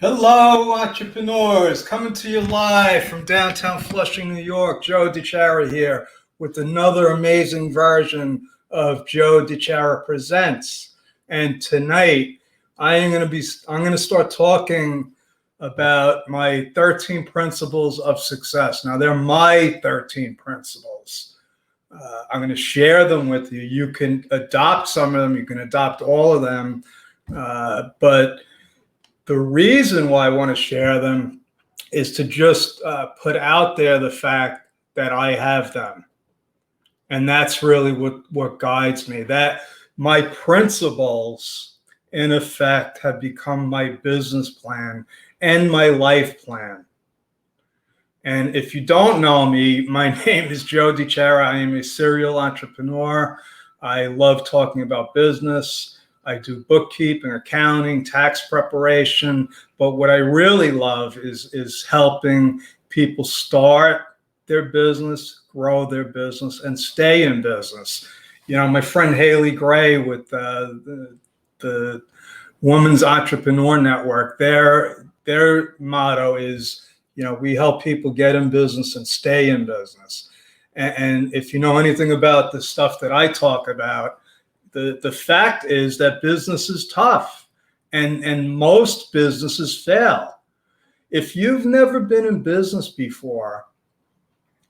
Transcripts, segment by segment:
Hello, entrepreneurs, coming to you live from downtown Flushing, New York. Joe DiChiara here with another amazing version of Joe DiChiara Presents. And tonight, I'm going to start talking about my 13 principles of success. Now, they're my 13 principles. I'm going to share them with you. You can adopt some of them. You can adopt all of them, but the reason why I want to share them is to just put out there the fact that I have them. And that's really what guides me. That my principles, in effect, have become my business plan and my life plan. And if you don't know me, my name is Joe DiChiara. I am a serial entrepreneur. I love talking about business. I do bookkeeping, accounting, tax preparation, but what I really love is helping people start their business, grow their business, and stay in business. You know, my friend Haley Gray with the Women's Entrepreneur Network, their motto is, you know, we help people get in business and stay in business. And if you know anything about the stuff that I talk about, the fact is that business is tough and most businesses fail. If you've never been in business before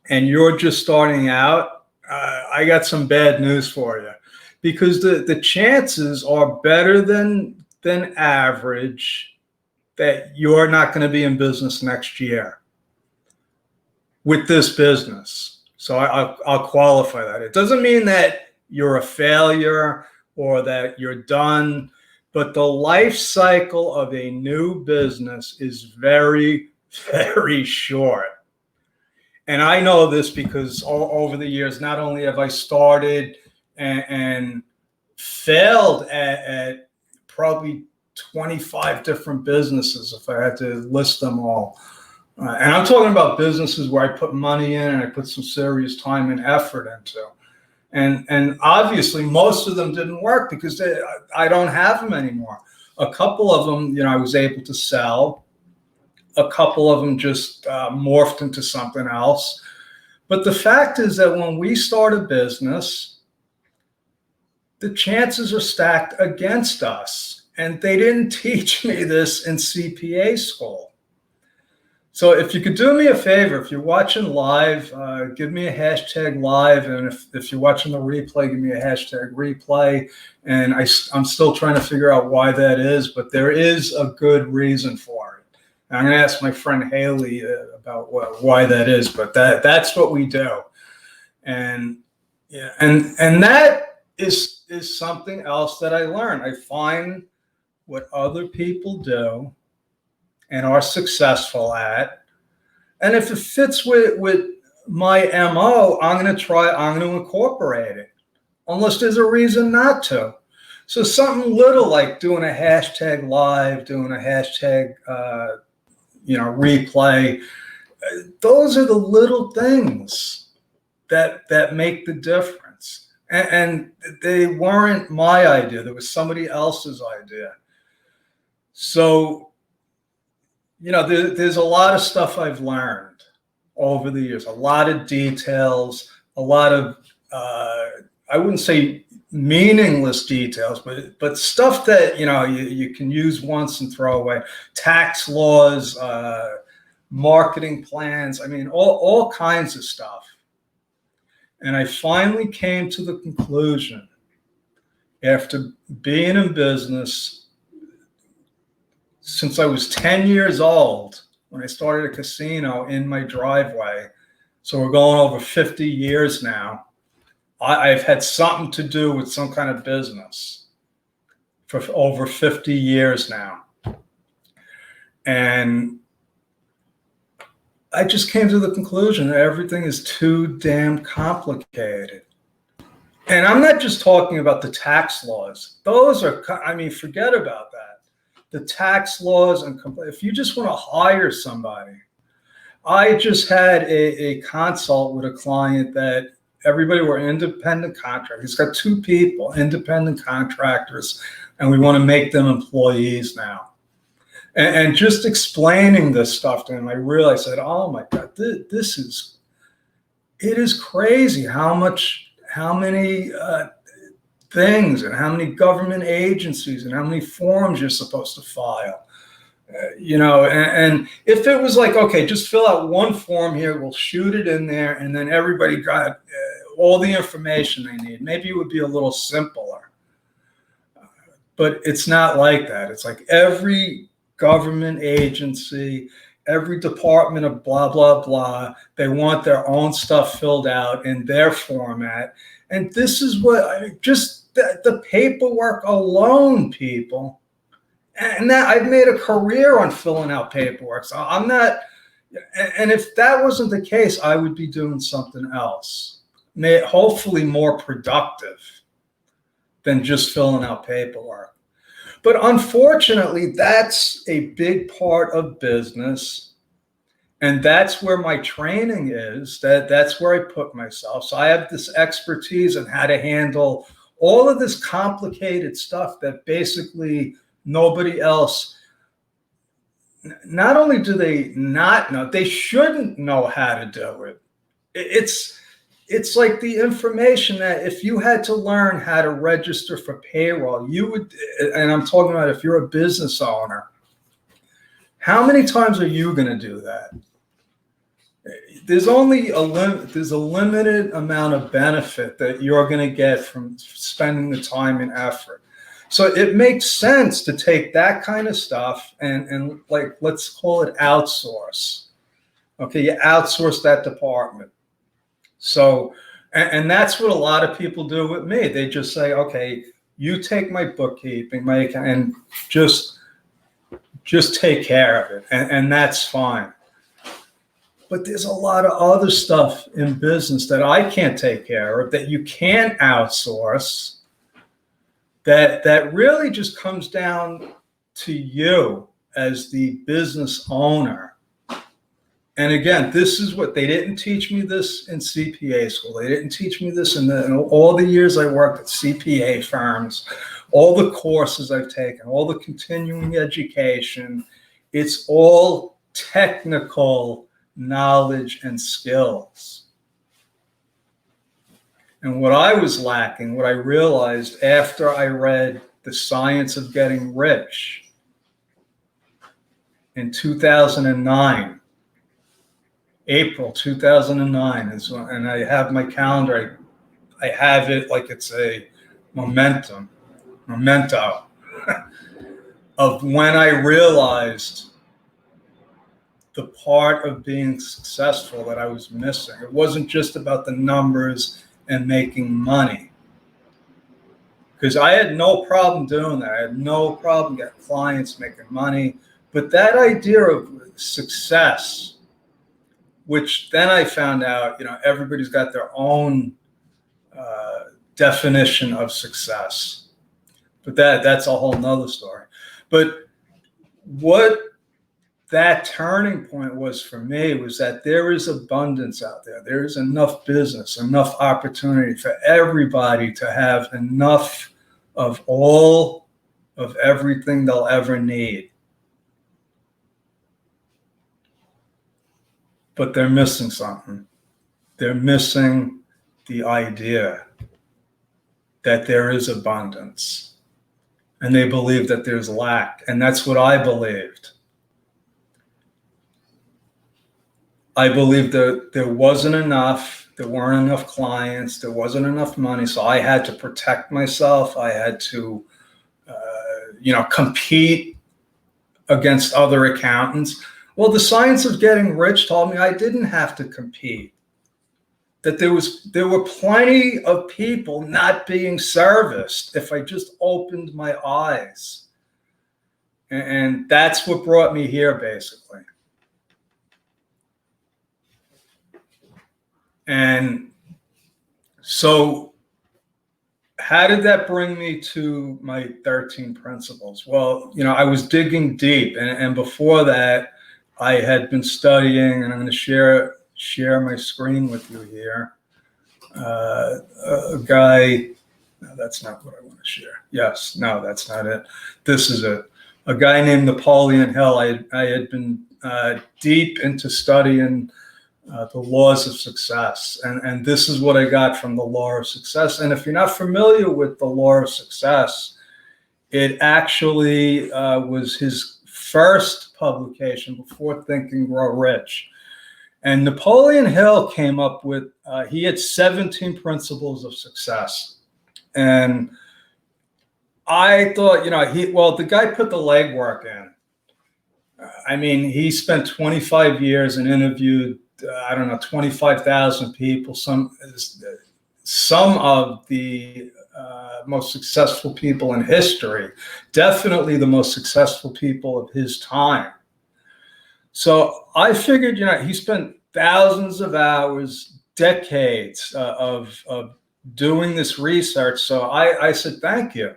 and you're just starting out, I got some bad news for you, because the chances are better than average that you're not going to be in business next year with this business. So I'll qualify that. It doesn't mean that you're a failure or that you're done, but the life cycle of a new business is very, very short. And I know this because over the years, not only have I started and failed at probably 25 different businesses, if I had to list them all. And I'm talking about businesses where I put money in and I put some serious time and effort into. And obviously, most of them didn't work because I don't have them anymore. A couple of them, you know, I was able to sell. A couple of them just morphed into something else. But the fact is that when we start a business, the chances are stacked against us. And they didn't teach me this in CPA school. So if you could do me a favor, if you're watching live, give me a hashtag live. And if you're watching the replay, give me a hashtag replay. And I'm still trying to figure out why that is, but there is a good reason for it. And I'm going to ask my friend Haley about why that is, but that's what we do. And yeah, and that is something else that I learned. I find what other people do and are successful at. And if it fits with my MO, I'm going to incorporate it, unless there's a reason not to. So something little like doing a hashtag live, doing a hashtag, replay, those are the little things that make the difference. And they weren't my idea. There was somebody else's idea. So, you know, there's a lot of stuff I've learned over the years, a lot of details, a lot of, I wouldn't say meaningless details, but stuff that, you know, you can use once and throw away. Tax laws, marketing plans, I mean, all kinds of stuff. And I finally came to the conclusion, after being in business since I was 10 years old, when I started a casino in my driveway. So we're going over 50 years now. I've had something to do with some kind of business for over 50 years now. And I just came to the conclusion that everything is too damn complicated. And I'm not just talking about the tax laws. Those are, I mean, forget about that. The tax laws, and if you just want to hire somebody. I just had a consult with a client that everybody were independent contractors. He's got two people, independent contractors, and we want to make them employees now. And just explaining this stuff to him, I realized that, oh my God, it is crazy how many things and how many government agencies and how many forms you're supposed to file. And if it was like, okay, just fill out one form here, we'll shoot it in there, and then everybody got all the information they need, maybe it would be a little simpler. But it's not like that. It's like every government agency, every department of blah, blah, blah, they want their own stuff filled out in their format. And this is what, just the paperwork alone, people. And that I've made a career on filling out paperwork. So I'm not, and if that wasn't the case, I would be doing something else, hopefully more productive than just filling out paperwork. But unfortunately, that's a big part of business. And that's where my training is. That's where I put myself. So I have this expertise in how to handle all of this complicated stuff that basically nobody else, not only do they not know, they shouldn't know how to do it. It's like the information that if you had to learn how to register for payroll, you would, and I'm talking about if you're a business owner, how many times are you going to do that? There's only there's a limited amount of benefit that you're going to get from spending the time and effort. So it makes sense to take that kind of stuff and like, let's call it outsource. Okay, you outsource that department. So, and that's what a lot of people do with me. They just say, okay, you take my bookkeeping, my account, and just take care of it. And that's fine. But there's a lot of other stuff in business that I can't take care of, that you can't outsource, that really just comes down to you as the business owner. And again, this is what, they didn't teach me this in CPA school. They didn't teach me this in all the years I worked at CPA firms, all the courses I've taken, all the continuing education. It's all technical knowledge and skills. And what I was lacking, what I realized after I read The Science of Getting Rich in 2009, April 2009 is when, and I have my calendar, I have it like it's a memento of when I realized the part of being successful that I was missing. It wasn't just about the numbers and making money, because I had no problem doing that. I had no problem getting clients, making money. But that idea of success, which then I found out, everybody's got their own definition of success. But that's a whole nother story. But what that turning point was for me was that there is abundance out there. There is enough business, enough opportunity for everybody to have enough of all of everything they'll ever need. But they're missing something. They're missing the idea that there is abundance. And they believe that there's lack. And that's what I believed. I believed that there wasn't enough, there weren't enough clients, there wasn't enough money. So I had to protect myself. I had to, compete against other accountants. Well, The Science of Getting Rich told me I didn't have to compete, that there were plenty of people not being serviced if I just opened my eyes. And that's what brought me here, basically. And so how did that bring me to my 13 principles? Well, I was digging deep. And before that, I had been studying, and I'm going to share my screen with you here. A guy, no, that's not what I want to share. Yes, no, that's not it. This is it. a guy named Napoleon Hill. I had been deep into studying the laws of success. And this is what I got from the law of success. And if you're not familiar with the law of success, it actually was his first publication before Think and Grow Rich. And Napoleon Hill came up with, he had 17 principles of success. And I thought, the guy put the legwork in. I mean, he spent 25 years and interviewed, 25,000 people, some of the most successful people in history, definitely the most successful people of his time. So I figured, he spent thousands of hours, decades of doing this research. So I said, thank you.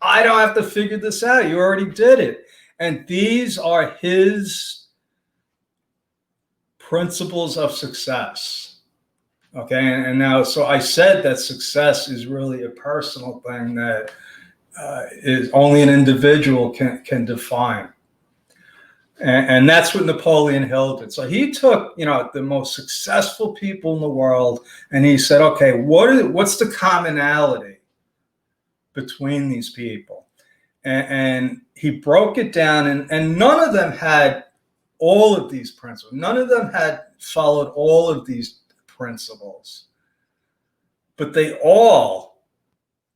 I don't have to figure this out. You already did it. And these are his principles of success. Okay. And now, so I said that success is really a personal thing that is only an individual can define. And that's what Napoleon Hill did. So he took, the most successful people in the world, and he said, okay, what's the commonality between these people? And he broke it down, and none of them had all of these principles. None of them had followed all of these principles, but they all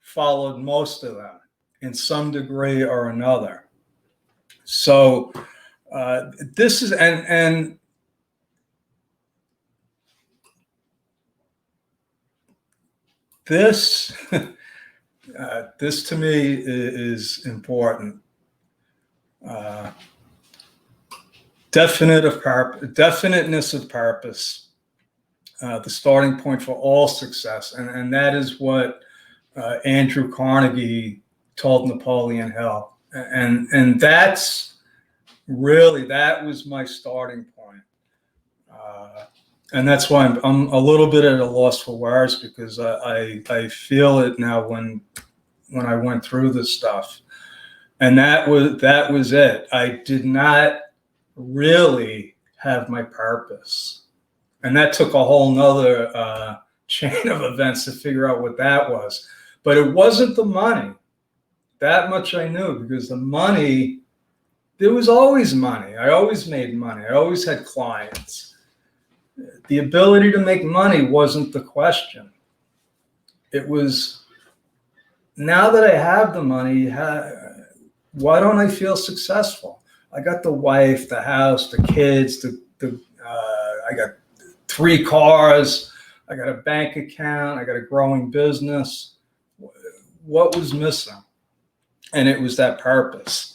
followed most of them in some degree or another. So this is, and this, this to me is important. Definiteness of purpose, the starting point for all success. And that is what Andrew Carnegie told Napoleon Hill. And that's really, that was my starting point. And that's why I'm a little bit at a loss for words, because I feel it now when I went through this stuff. And that was it. I did not really have my purpose. And that took a whole nother chain of events to figure out what that was. But it wasn't the money. That much I knew, because the money, there was always money. I always made money. I always had clients. The ability to make money wasn't the question. It was, now that I have the money, why don't I feel successful? I got the wife, the house, the kids, I got 3 cars, I got a bank account, I got a growing business. What was missing? And it was that purpose.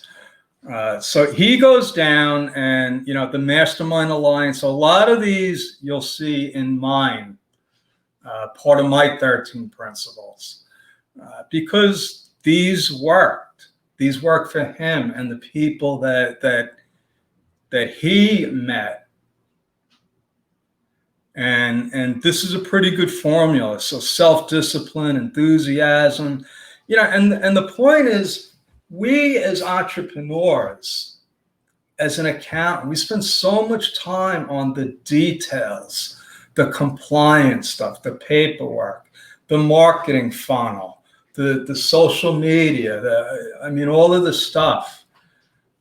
So he goes down, and, the Mastermind Alliance, a lot of these you'll see in mine, part of my 13 principles, because these worked. These worked for him and the people that he met. And this is a pretty good formula. So self-discipline, enthusiasm, and the point is, we as entrepreneurs, as an accountant, we spend so much time on the details, the compliance stuff, the paperwork, the marketing funnel, the social media, all of the stuff.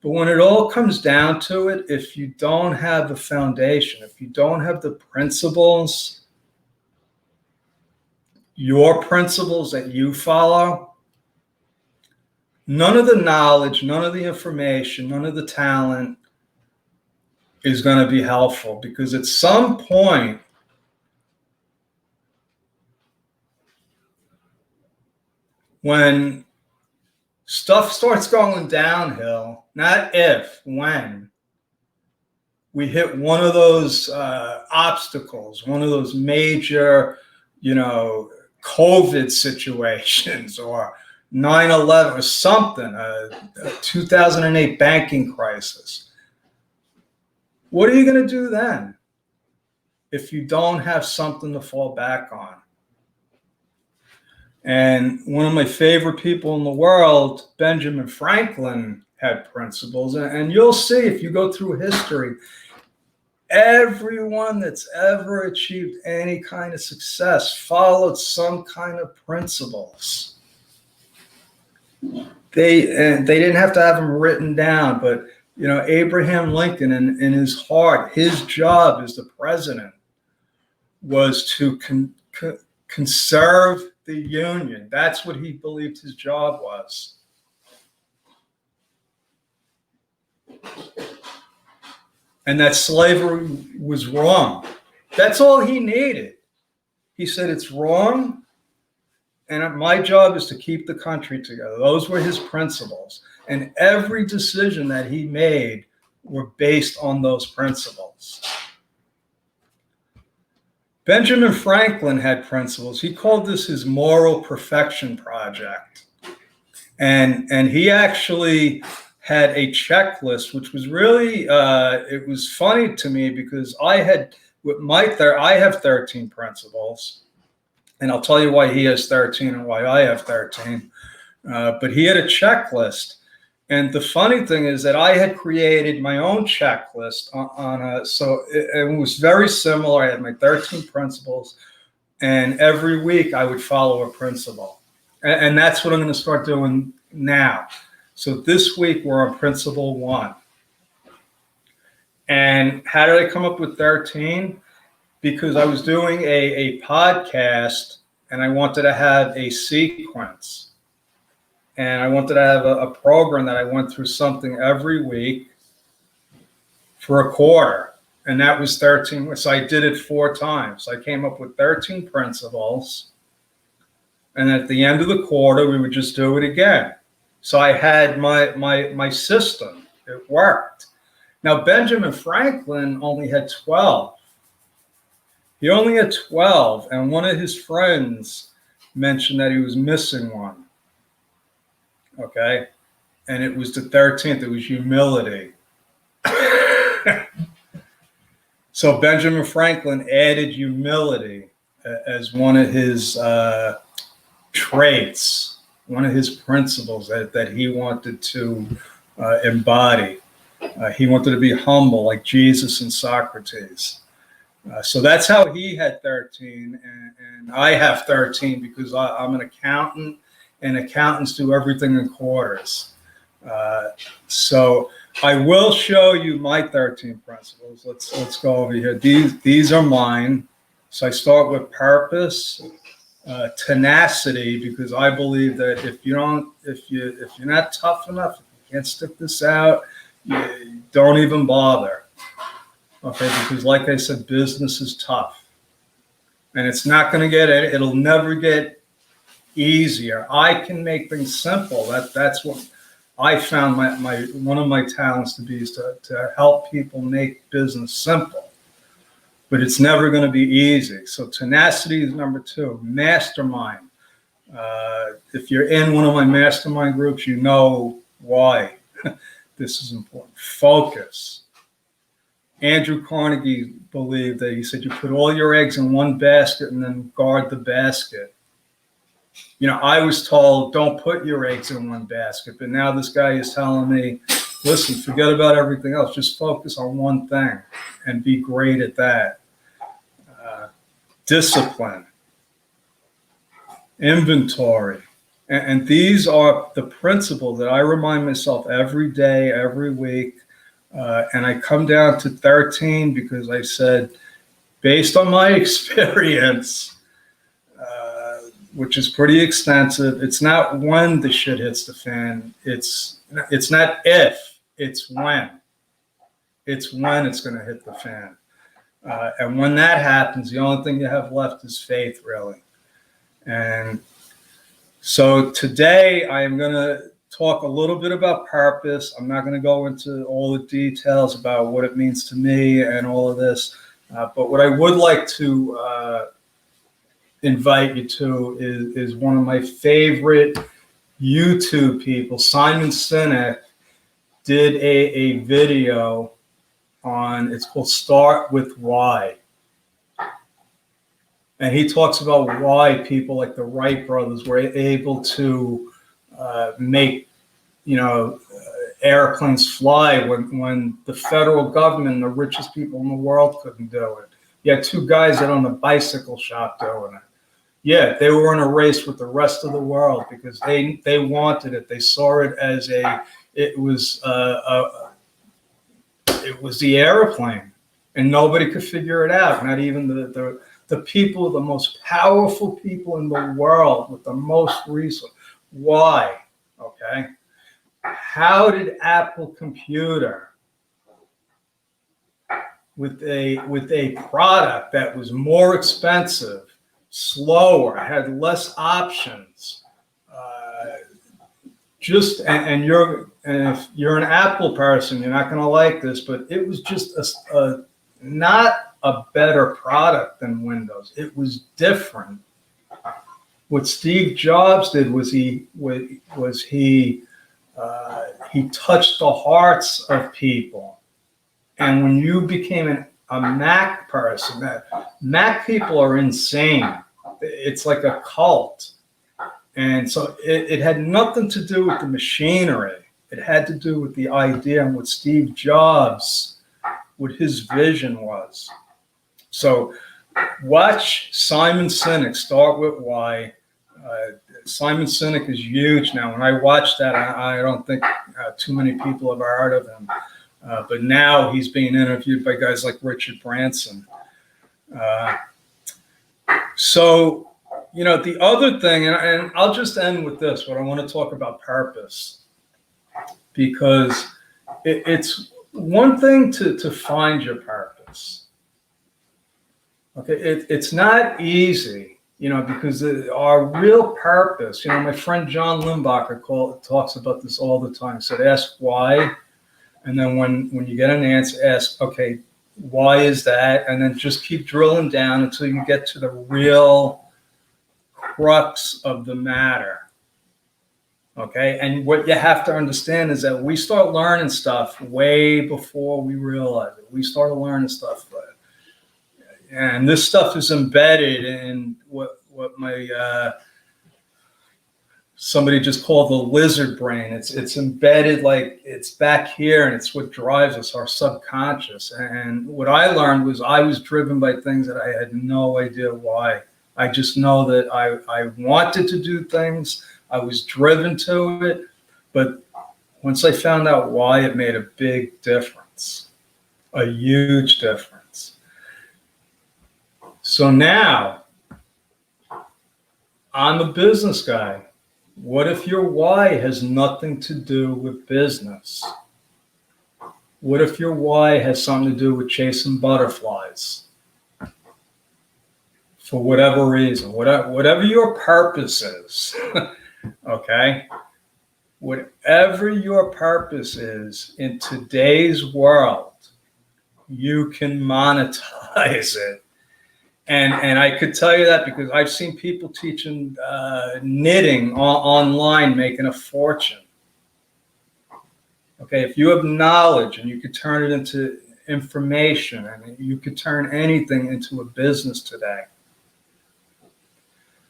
But when it all comes down to it, if you don't have the foundation, if you don't have the principles, your principles that you follow, none of the knowledge, none of the information, none of the talent is going to be helpful, because at some point, when stuff starts going downhill, not if, when we hit one of those obstacles, one of those major, COVID situations, or 9/11 or something, a 2008 banking crisis. What are you going to do then if you don't have something to fall back on? And one of my favorite people in the world, Benjamin Franklin, had principles. And you'll see if you go through history, everyone that's ever achieved any kind of success followed some kind of principles. They didn't have to have them written down, but Abraham Lincoln, in his heart, his job as the president was to conserve the Union. That's what he believed his job was. And that slavery was wrong. That's all he needed. He said, it's wrong, and my job is to keep the country together. Those were his principles. And every decision that he made were based on those principles. Benjamin Franklin had principles. He called this his moral perfection project. And he actually had a checklist, which was really, it was funny to me because I have 13 principles. And I'll tell you why he has 13 and why I have 13. But he had a checklist. And the funny thing is that I had created my own checklist so it was very similar. I had my 13 principles, and every week I would follow a principle. And that's what I'm going to start doing now. So this week we're on principle 1. And how did I come up with 13? Because I was doing a podcast and I wanted to have a sequence. And I wanted to have a program that I went through something every week for a quarter. And that was 13. So I did it 4 times. I came up with 13 principles. And at the end of the quarter, we would just do it again. So I had my system. It worked. Now, Benjamin Franklin only had 12. He only had 12. And one of his friends mentioned that he was missing one. Okay, and it was the 13th. It was humility. So Benjamin Franklin added humility as one of his traits, one of his principles that he wanted to embody. He wanted to be humble, like Jesus and Socrates. So that's how he had 13, and I have 13 because I'm an accountant. And accountants do everything in quarters. So I will show you my 13 principles. Let's go over here. These are mine. So I start with purpose, tenacity, because I believe that if you're not tough enough, if you can't stick this out, you don't even bother. Okay, because like I said, business is tough, and it's not going to it'll never get easier. I can make things simple. That's what I found one of my talents to be, is to help people make business simple. But it's never going to be easy. So tenacity is number 2. Mastermind. If you're in one of my mastermind groups, you know why this is important. Focus. Andrew Carnegie believed that, he said, you put all your eggs in one basket and then guard the basket. I was told, don't put your eggs in one basket, but now this guy is telling me, listen, forget about everything else. Just focus on one thing and be great at that. Discipline, inventory. And these are the principles that I remind myself every day, every week. And I come down to 13 because I said, based on my experience, which is pretty extensive, it's not when the shit hits the fan. It's not if, it's when. It's when it's going to hit the fan. And when that happens, the only thing you have left is faith, really. And so today I am going to talk a little bit about purpose. I'm not going to go into all the details about what it means to me and all of this. But what I would like to invite you to is one of my favorite YouTube people, Simon Sinek, did a video on, it's called Start With Why. And he talks about why people like the Wright brothers were able to make, airplanes fly when the federal government and the richest people in the world couldn't do it. You had two guys that owned a bicycle shop doing it. Yeah, they were in a race with the rest of the world because they wanted it. They saw it as it was the airplane, and nobody could figure it out. Not even the people, the most powerful people in the world with the most resources. Why? Okay. How did Apple Computer, with a product that was more expensive, slower, had less options, and if you're an Apple person, you're not going to like this, but it was just not a better product than Windows. It was different. What Steve Jobs did was he touched the hearts of people. And when you became a Mac person, Mac people are insane. It's like a cult. And so it had nothing to do with the machinery. It had to do with the idea and what Steve Jobs, what his vision was. So watch Simon Sinek, Start With Why. Simon Sinek is huge now. When I watch that, I don't think too many people have heard of him. But now he's being interviewed by guys like Richard Branson. So, the other thing, and I'll just end with this, but I want to talk about purpose, because it's one thing to find your purpose. Okay, it's not easy, because our real purpose, my friend John Limbacher talks about this all the time. He said, ask why. And then when you get an answer, ask, okay, why is that? And then just keep drilling down until you get to the real crux of the matter. Okay? And what you have to understand is that we start learning stuff way before we realize it. We start learning stuff. And this stuff is embedded in what my somebody just called the lizard brain. It's embedded, like it's back here, and it's what drives us, our subconscious. And what I learned was I was driven by things that I had no idea why. I just know that I wanted to do things. I was driven to it. But once I found out why, it made a big difference, a huge difference. So now I'm a business guy. What if your why has nothing to do with business? What if your why has something to do with chasing butterflies? For whatever reason, whatever your purpose is, okay? Whatever your purpose is in today's world, you can monetize it. And I could tell you that because I've seen people teaching knitting online making a fortune. Okay, if you have knowledge and you could turn it into information, and you could turn anything into a business today.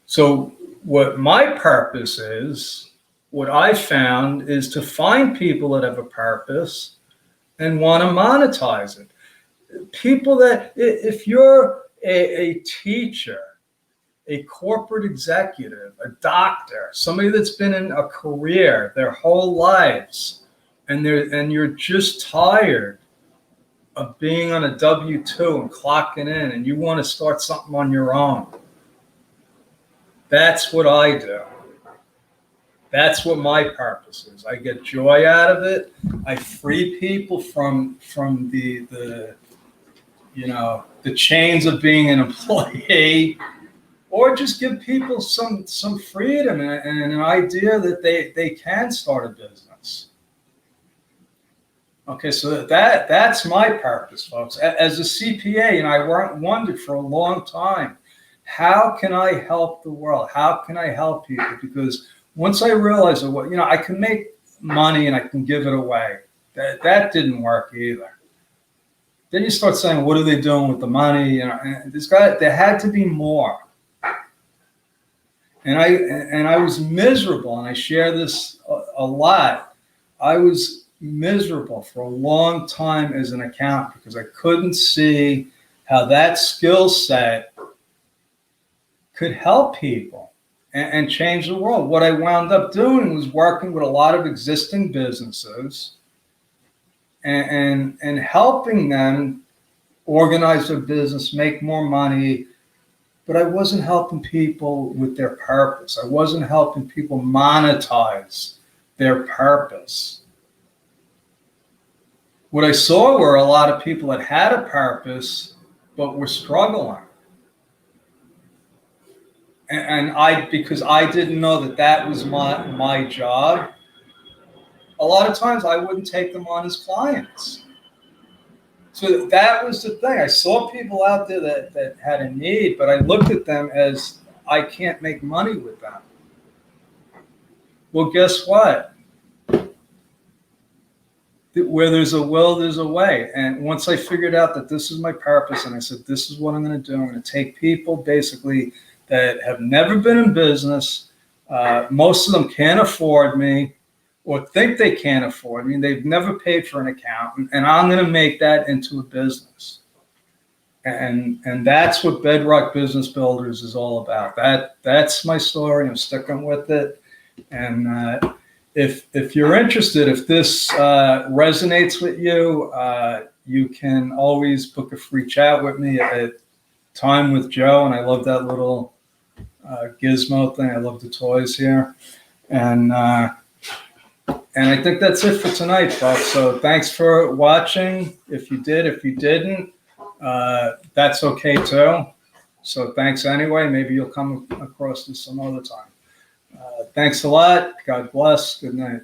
So what my purpose is, what I found is to find people that have a purpose and want to monetize it. People that, if you're a teacher, a corporate executive, a doctor, somebody that's been in a career their whole lives, and you're just tired of being on a W-2 and clocking in, and you want to start something on your own. That's what I do. That's what my purpose is. I get joy out of it. I free people from the chains of being an employee, or just give people some freedom and an idea that they can start a business. Okay, so that's my purpose, folks. As a CPA, I wondered for a long time, how can I help the world? How can I help people? Because once I realized that, I can make money and I can give it away. That didn't work either. then you start saying, what are they doing with the money? You know, and there had to be more. And I was miserable, and I share this a lot. I was miserable for a long time as an accountant because I couldn't see how that skill set could help people and change the world. What I wound up doing was working with a lot of existing businesses and helping them organize their business, make more money. But I wasn't helping people with their purpose. I wasn't helping people monetize their purpose. What I saw were a lot of people that had a purpose, but were struggling. And because I didn't know that was my job, a lot of times I wouldn't take them on as clients. So that was the thing. I saw people out there that had a need, but I looked at them as, I can't make money with them. Well, guess what? Where there's a will, there's a way. And once I figured out that this is my purpose, and I said, this is what I'm going to do. I'm going to take people basically that have never been in business. Most of them can't afford me, or think they can't afford me. They've never paid for an accountant, and I'm going to make that into a business. And that's what Bedrock Business Builders is all about. That's my story. I'm sticking with it. And if you're interested, if this resonates with you, you can always book a free chat with me at Time with Joe. And I love that little gizmo thing. I love the toys here. And I think that's it for tonight, folks. So thanks for watching. If you did, if you didn't, that's okay too. So thanks anyway. Maybe you'll come across this some other time. Thanks a lot. God bless. Good night.